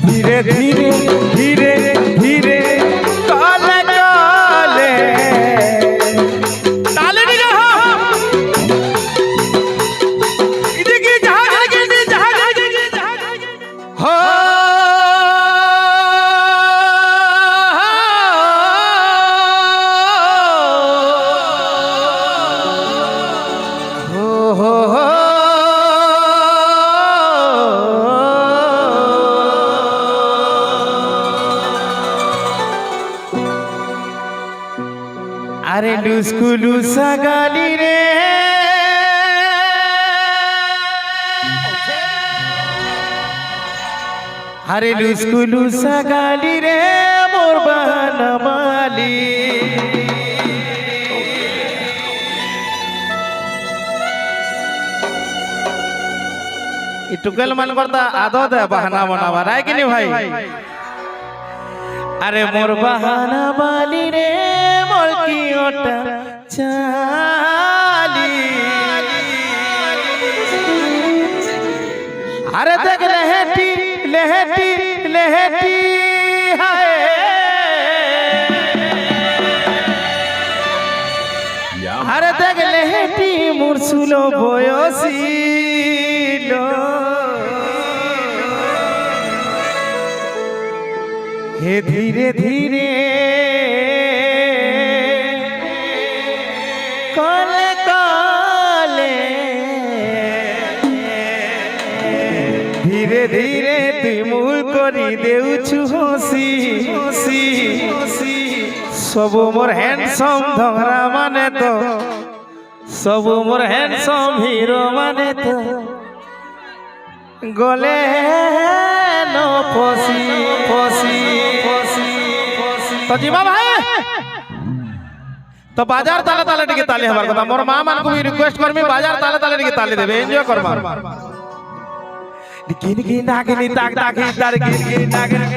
धीरे धीरे धीरे धीरे काले काले ताले नहीं रहा इधर की जहाज हो अरे लुस्कुलू सगाली रे अरे लुस्कुलू सगाली रे मोर बहन माली टुकल मन करता आदत है बहाना बनावा है कि नहीं भाई। अरे मोर बहाना बाली रे मोर की ओटा चाली अरे देख लहटी लहटी लहटी हाय अरे देख लहटी मुरसुलो बयसिलो हे धीरे धीरे काले काले धीरे धीरे तुई मूल करी देउछु हसी हसी सब मोर हैंडसम धरा माने तो सब मोर हैंडसम हीरो माने तो गले नो फसी फसी तो जीवा भाई तो बाजार ताले ताले टिके ताले हमार কথা मोर मां मान को भी रिक्वेस्ट करमी बाजार ताले ताले टिके ताले देबे एंजॉय कर मार निकी निकी नागिनी ताक ताक तार गिर नागिनी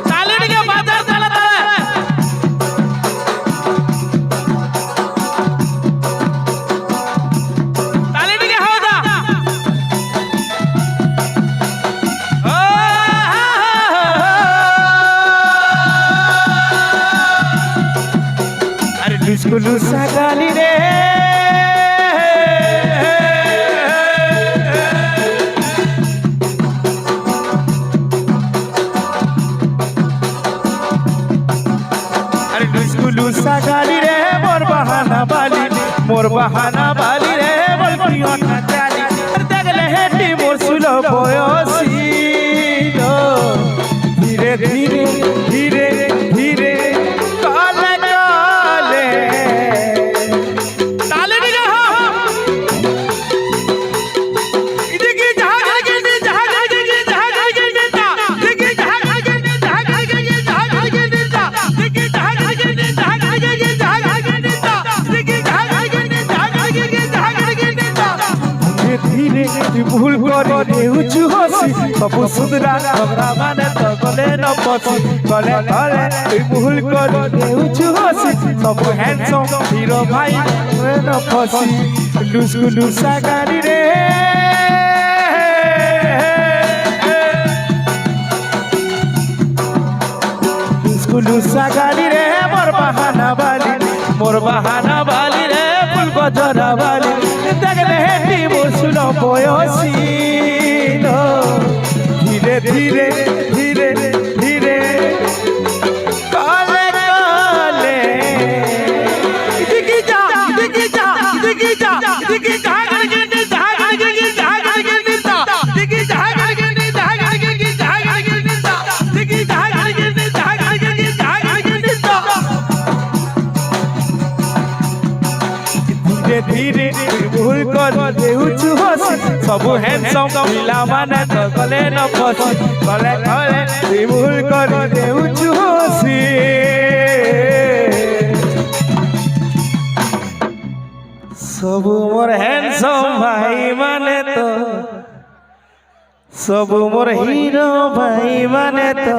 ताले टिके बाजार ताले ताले ताले टिके होदा लुस्कुलू सगाली रे अरे लुस्कुलू सगाली रे मोर बहाना बाली रे मोर पियोना चाली देख लहटी मोर सुलो बयसिलो धीरे धीरे धीरे धीरे काले काले ताले नहीं रहा इधर की जहाज धीरे भूल कर देउछु हसी सब सुंदरा हमरा माने तो गले न पसी गले गले भूल कर देउछु हसी सब हैंडसम हीरो भाई न फसी लुस्कुलू सगाली रे लुस्कुलू सगाली रे मोर बहाना बाली रे फुल गजरा बाली देख लहटी मोर सुनो बयसिलो धीरे धीरे धीरे धीरे काले काले दिखी जा दिखी जा दिखी जा दिखी जा धीरे भूल कर देउछु हसी सब हैंडसम पिला माने तो गले न फसी गले गले भूल कर देउछु हसी सब मोर हैंडसम भाई माने तो सब मोर हीरो भाई माने तो